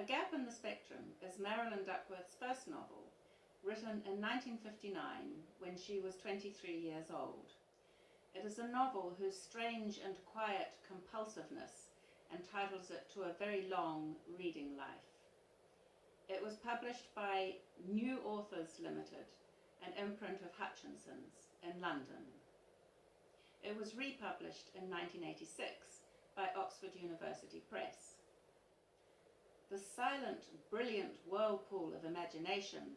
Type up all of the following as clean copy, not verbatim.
A Gap in the Spectrum is Marilyn Duckworth's first novel, written in 1959 when she was 23 years old. It is a novel whose strange and quiet compulsiveness entitles it to a very long reading life. It was published by New Authors Limited, an imprint of Hutchinson's in London. It was republished in 1986 by Oxford University Press. The silent, brilliant whirlpool of imagination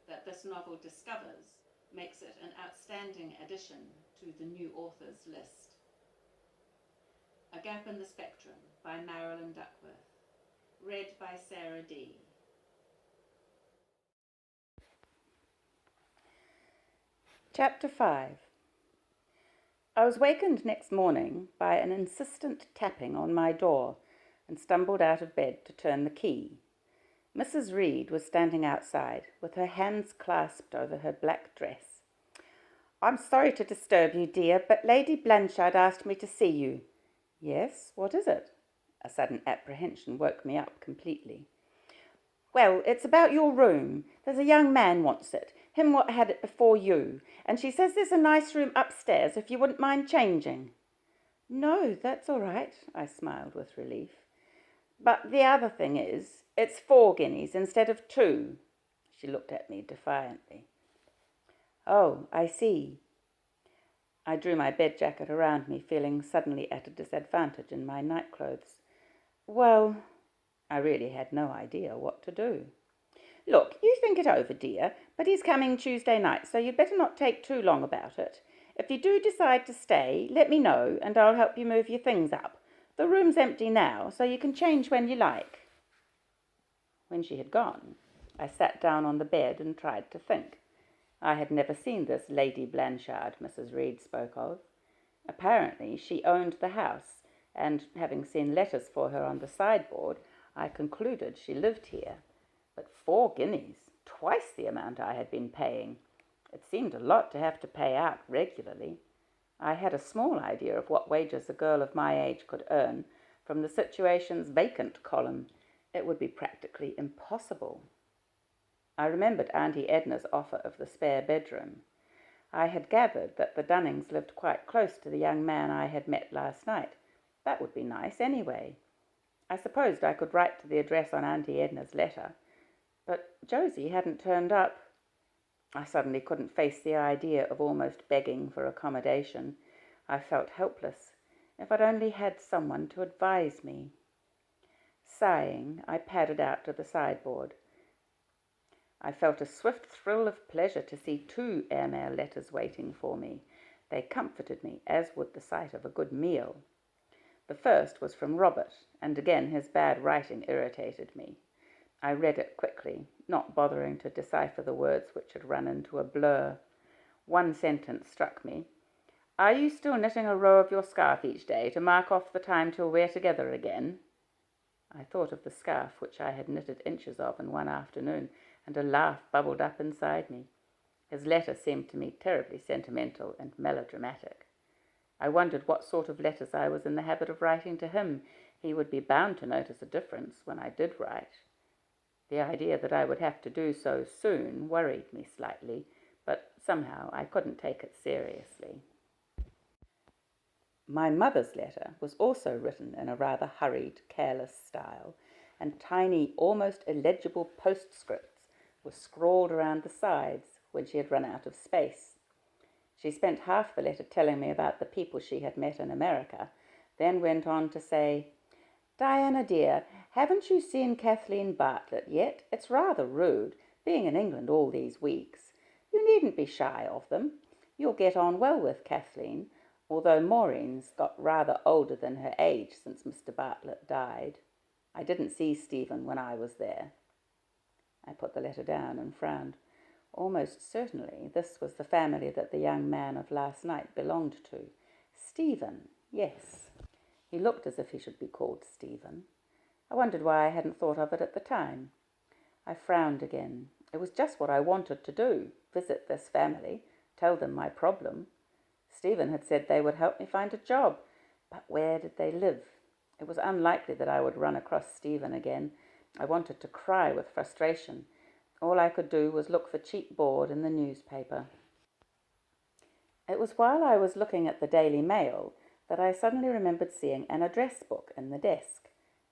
that this novel discovers makes it an outstanding addition to the New Authors list. A Gap in the Spectrum by Marilyn Duckworth, read by Sarah D. Chapter 5. I was wakened next morning by an insistent tapping on my door and stumbled out of bed to turn the key. Mrs. Reed was standing outside with her hands clasped over her black dress. "I'm sorry to disturb you, dear, but Lady Blanchard asked me to see you." "Yes, what is it?" A sudden apprehension woke me up completely. "Well, it's about your room. There's a young man wants it, him what had it before you, and she says there's a nice room upstairs if you wouldn't mind changing." "No, that's all right," I smiled with relief. "But the other thing is, it's 4 guineas instead of 2. She looked at me defiantly. "Oh, I see." I drew my bed jacket around me, feeling suddenly at a disadvantage in my nightclothes. Well, I really had no idea what to do. "Look, you think it over, dear, but he's coming Tuesday night, so you'd better not take too long about it. If you do decide to stay, let me know, and I'll help you move your things up. The room's empty now, so you can change when you like." When she had gone, I sat down on the bed and tried to think. I had never seen this Lady Blanchard Mrs. Reed spoke of. Apparently she owned the house, and having seen letters for her on the sideboard, I concluded she lived here. But 4 guineas, twice the amount I had been paying. It seemed a lot to have to pay out regularly. I had a small idea of what wages a girl of my age could earn from the situation's vacant column. It would be practically impossible. I remembered Auntie Edna's offer of the spare bedroom. I had gathered that the Dunnings lived quite close to the young man I had met last night. That would be nice anyway. I supposed I could write to the address on Auntie Edna's letter. But Josie hadn't turned up. I suddenly couldn't face the idea of almost begging for accommodation. I felt helpless. If I'd only had someone to advise me. Sighing, I padded out to the sideboard. I felt a swift thrill of pleasure to see 2 airmail letters waiting for me. They comforted me, as would the sight of a good meal. The first was from Robert, and again his bad writing irritated me. I read it quickly, not bothering to decipher the words which had run into a blur. One sentence struck me. "Are you still knitting a row of your scarf each day to mark off the time till we're together again?" I thought of the scarf which I had knitted inches of in one afternoon, and a laugh bubbled up inside me. His letter seemed to me terribly sentimental and melodramatic. I wondered what sort of letters I was in the habit of writing to him. He would be bound to notice a difference when I did write. The idea that I would have to do so soon worried me slightly, but somehow I couldn't take it seriously. My mother's letter was also written in a rather hurried, careless style, and tiny, almost illegible postscripts were scrawled around the sides when she had run out of space. She spent half the letter telling me about the people she had met in America, then went on to say, "Diana dear, haven't you seen Kathleen Bartlett yet? It's rather rude, being in England all these weeks. You needn't be shy of them. You'll get on well with Kathleen, although Maureen's got rather older than her age since Mr. Bartlett died. I didn't see Stephen when I was there." I put the letter down and frowned. Almost certainly this was the family that the young man of last night belonged to. Stephen, yes. He looked as if he should be called Stephen. I wondered why I hadn't thought of it at the time. I frowned again. It was just what I wanted to do, visit this family, tell them my problem. Stephen had said they would help me find a job, but where did they live? It was unlikely that I would run across Stephen again, I wanted to cry with frustration. All I could do was look for cheap board in the newspaper. It was while I was looking at the Daily Mail that I suddenly remembered seeing an address book in the desk.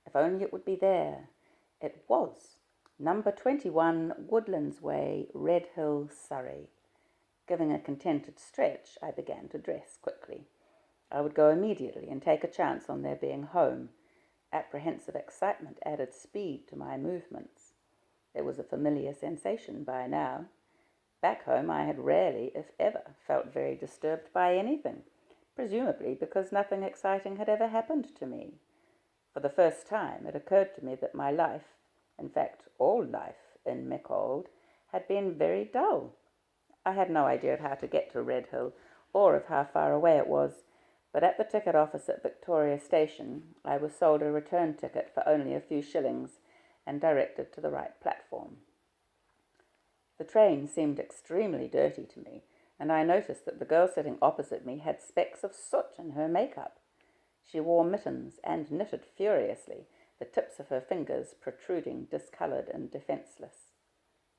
If only it would be there. It was. Number 21 Woodlands Way, Red Hill, Surrey. Giving a contented stretch, I began to dress quickly. I would go immediately and take a chance on their being home. Apprehensive excitement added speed to my movements. There was a familiar sensation by now. Back home I had rarely, if ever, felt very disturbed by anything, presumably because nothing exciting had ever happened to me. For the first time it occurred to me that my life, in fact all life in Meckhold, had been very dull. I had no idea of how to get to Red Hill, or of how far away it was, but at the ticket office at Victoria Station I was sold a return ticket for only a few shillings and directed to the right platform. The train seemed extremely dirty to me, and I noticed that the girl sitting opposite me had specks of soot in her makeup. She wore mittens and knitted furiously, the tips of her fingers protruding discoloured and defenceless.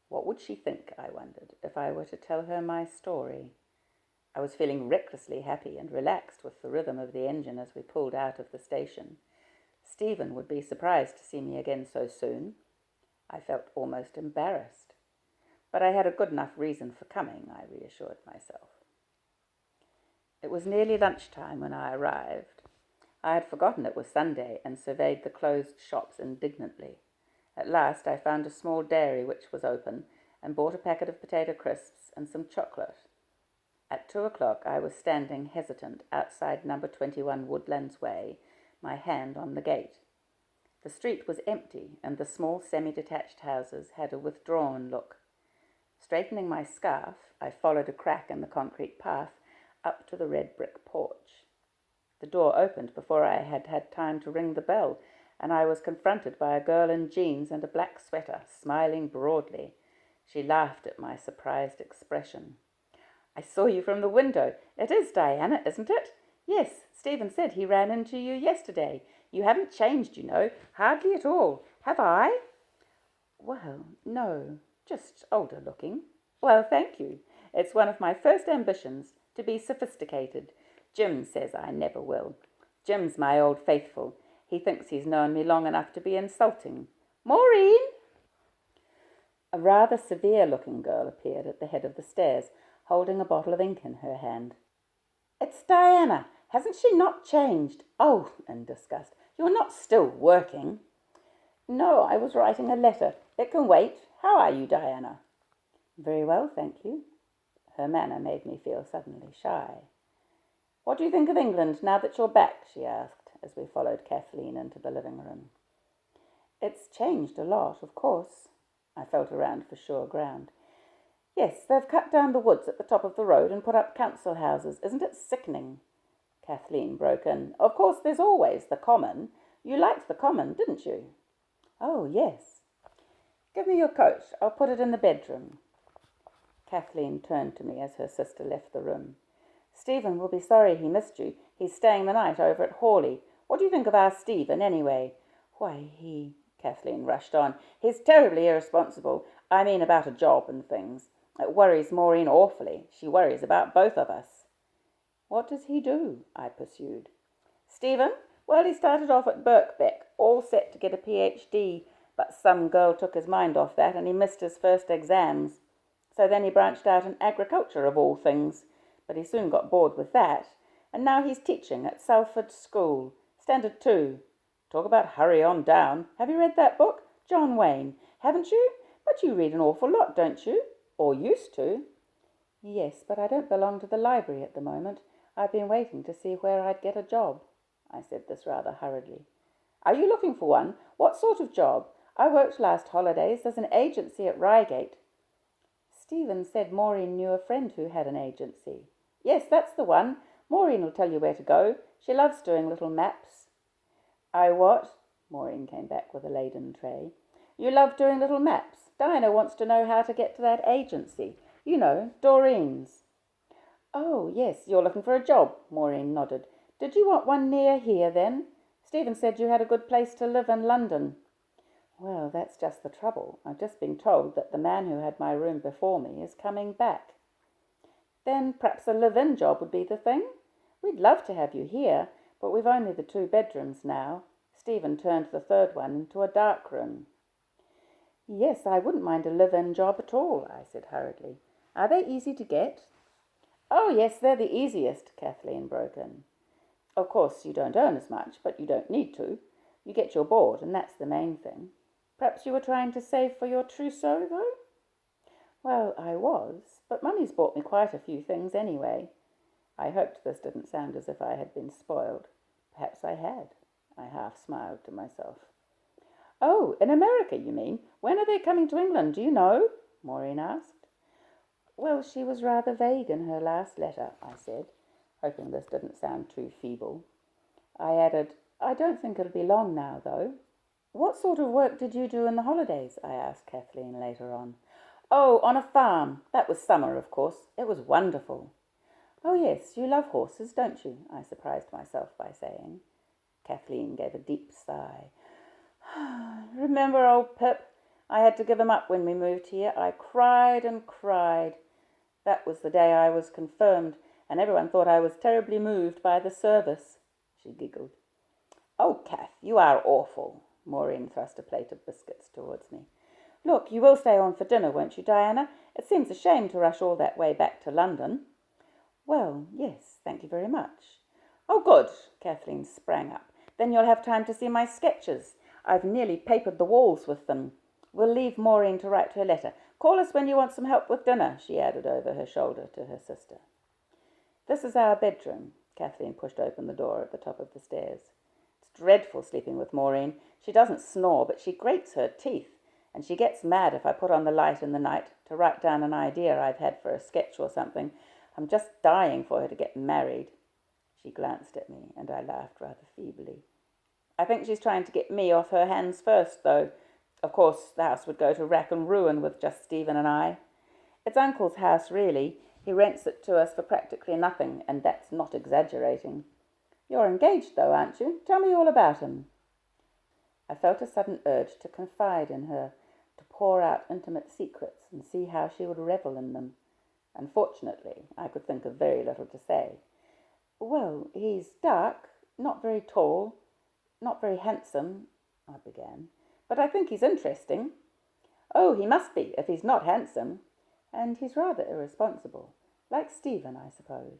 What would she think, I wondered, if I were to tell her my story? I was feeling recklessly happy and relaxed with the rhythm of the engine as we pulled out of the station. Stephen would be surprised to see me again so soon. I felt almost embarrassed. But I had a good enough reason for coming, I reassured myself. It was nearly lunchtime when I arrived. I had forgotten it was Sunday and surveyed the closed shops indignantly. At last I found a small dairy which was open and bought a packet of potato crisps and some chocolate. At 2:00 I was standing hesitant outside number 21 Woodlands Way, my hand on the gate. The street was empty and the small semi-detached houses had a withdrawn look. Straightening my scarf, I followed a crack in the concrete path up to the red brick porch. The door opened before I had had time to ring the bell, and I was confronted by a girl in jeans and a black sweater, smiling broadly. She laughed at my surprised expression. "I saw you from the window. It is Diana, isn't it?" "Yes, Stephen said he ran into you yesterday. You haven't changed, you know, hardly at all. Have I?" "Well, no, just older looking." "Well, thank you. It's one of my first ambitions, to be sophisticated. Jim says I never will. Jim's my old faithful. He thinks he's known me long enough to be insulting. Maureen!" A rather severe-looking girl appeared at the head of the stairs, holding a bottle of ink in her hand. "It's Diana. Hasn't she not changed? Oh," in disgust, "you're not still working?" "No, I was writing a letter. It can wait. How are you, Diana?" "Very well, thank you." Her manner made me feel suddenly shy. "What do you think of England now that you're back?" she asked, as we followed Kathleen into the living room. "It's changed a lot, of course." I felt around for sure ground. "Yes, they've cut down the woods at the top of the road and put up council houses. Isn't it sickening?" Kathleen broke in. "Of course, there's always the common. You liked the common, didn't you?" "Oh, yes." "Give me your coat. I'll put it in the bedroom." Kathleen turned to me as her sister left the room. "Stephen will be sorry he missed you. He's staying the night over at Hawley. What do you think of our Stephen, anyway?" "Why, Kathleen rushed on. "He's terribly irresponsible. I mean about a job and things. It worries Maureen awfully. She worries about both of us." "What does he do?" I pursued. "Stephen? Well, he started off at Birkbeck, all set to get a PhD, but some girl took his mind off that and he missed his first exams. So then he branched out in agriculture, of all things, but he soon got bored with that, and now he's teaching at Salford School, Standard 2. Talk about hurry on down. Have you read that book? John Wayne. Haven't you? But you read an awful lot, don't you? Or used to?" "Yes, but I don't belong to the library at the moment. I've been waiting to see where I'd get a job." I said this rather hurriedly. "Are you looking for one? What sort of job? I worked last holidays. There's an agency at Reigate." "Stephen said Maureen knew a friend who had an agency." "Yes, that's the one. Maureen will tell you where to go. She loves doing little maps." "I what?" Maureen came back with a laden tray. "You love doing little maps. Dinah wants to know how to get to that agency. You know, Doreen's." "Oh, yes, you're looking for a job," Maureen nodded. "Did you want one near here, then? Stephen said you had a good place to live in London." "Well, that's just the trouble. I've just been told that the man who had my room before me is coming back. Then perhaps a live-in job would be the thing? We'd love to have you here, but we've only the 2 bedrooms now. Stephen turned the 3rd one into a dark room. Yes, I wouldn't mind a live-in job at all, I said hurriedly. Are they easy to get? Oh, yes, they're the easiest, Kathleen broke in. Of course, you don't earn as much, but you don't need to. You get your board, and that's the main thing. Perhaps you were trying to save for your trousseau, though? Well, I was, but Mummy's bought me quite a few things anyway. I hoped this didn't sound as if I had been spoiled. Perhaps I had. I half smiled to myself. Oh, in America, you mean? When are they coming to England, do you know? Maureen asked. Well, she was rather vague in her last letter, I said, hoping this didn't sound too feeble. I added, I don't think it'll be long now, though. What sort of work did you do in the holidays? I asked Kathleen later on. Oh, on a farm. That was summer, of course. It was wonderful. Oh, yes, you love horses, don't you? I surprised myself by saying. Kathleen gave a deep sigh. Remember old Pip? I had to give him up when we moved here. I cried and cried. That was the day I was confirmed, and everyone thought I was terribly moved by the service. She giggled. Oh, Kath, you are awful. Maureen thrust a plate of biscuits towards me. Look, you will stay on for dinner, won't you, Diana? It seems a shame to rush all that way back to London. Well, yes, thank you very much. Oh, good. Kathleen sprang up. Then you'll have time to see my sketches. I've nearly papered the walls with them. We'll leave Maureen to write her letter. Call us when you want some help with dinner, she added over her shoulder to her sister. This is our bedroom. Kathleen pushed open the door at the top of the stairs. It's dreadful sleeping with Maureen. She doesn't snore, but she grates her teeth, and she gets mad if I put on the light in the night to write down an idea I've had for a sketch or something. I'm just dying for her to get married. She glanced at me, and I laughed rather feebly. I think she's trying to get me off her hands first, though. Of course, the house would go to rack and ruin with just Stephen and I. It's Uncle's house, really. He rents it to us for practically nothing, and that's not exaggerating. You're engaged, though, aren't you? Tell me all about him. I felt a sudden urge to confide in her, to pour out intimate secrets and see how she would revel in them. Unfortunately, I could think of very little to say. Well, he's dark, not very tall, not very handsome, I began, but I think he's interesting. Oh, he must be, if he's not handsome. And he's rather irresponsible, like Stephen, I suppose.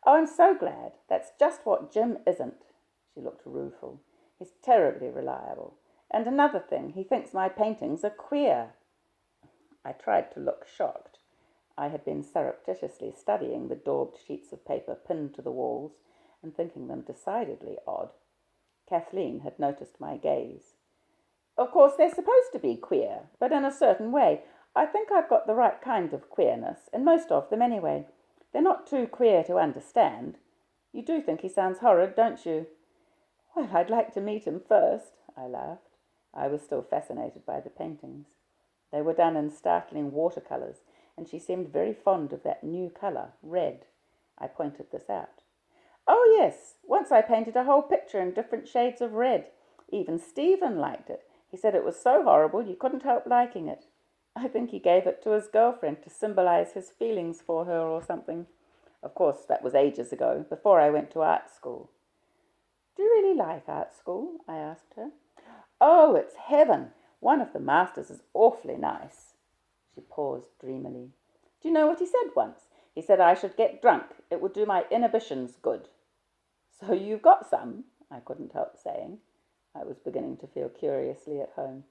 Oh, I'm so glad. That's just what Jim isn't. She looked rueful. He's terribly reliable. And another thing, he thinks my paintings are queer. I tried to look shocked. I had been surreptitiously studying the daubed sheets of paper pinned to the walls and thinking them decidedly odd. Kathleen had noticed my gaze. Of course, they're supposed to be queer, but in a certain way. I think I've got the right kind of queerness, and most of them anyway. They're not too queer to understand. You do think he sounds horrid, don't you? Well, I'd like to meet him first, I laughed. I was still fascinated by the paintings. They were done in startling watercolours, and she seemed very fond of that new colour, red. I pointed this out. Oh, yes, once I painted a whole picture in different shades of red. Even Stephen liked it. He said it was so horrible you couldn't help liking it. I think he gave it to his girlfriend to symbolize his feelings for her or something. Of course, that was ages ago, before I went to art school. Do you really like art school? I asked her. Oh, it's heaven. One of the masters is awfully nice. She paused dreamily. Do you know what he said once? He said I should get drunk. It would do my inhibitions good. So you've got some? I couldn't help saying. I was beginning to feel curiously at home.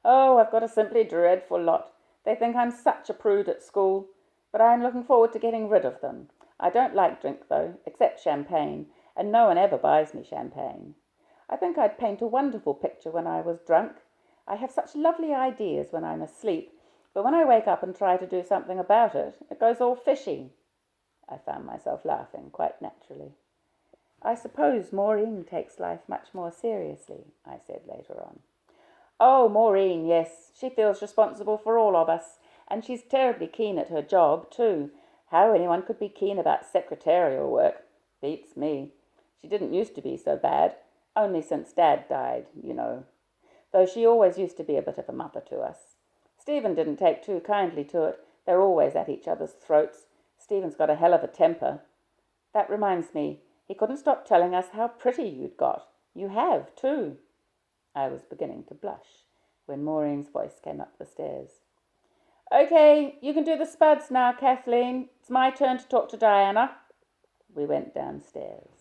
Oh, I've got a simply dreadful lot. They think I'm such a prude at school, but I'm looking forward to getting rid of them. I don't like drink, though, except champagne, and no one ever buys me champagne. I think I'd paint a wonderful picture when I was drunk. I have such lovely ideas when I'm asleep, but when I wake up and try to do something about it, it goes all fishy. I found myself laughing quite naturally. I suppose Maureen takes life much more seriously, I said later on. Oh, Maureen, yes. She feels responsible for all of us, and she's terribly keen at her job, too. How anyone could be keen about secretarial work beats me. She didn't used to be so bad, only since Dad died, you know. though she always used to be a bit of a mother to us. Stephen didn't take too kindly to it. They're always at each other's throats. Stephen's got a hell of a temper. That reminds me, he couldn't stop telling us how pretty you'd got. You have, too. I was beginning to blush when Maureen's voice came up the stairs. Okay, you can do the spuds now, Kathleen. It's my turn to talk to Diana. We went downstairs.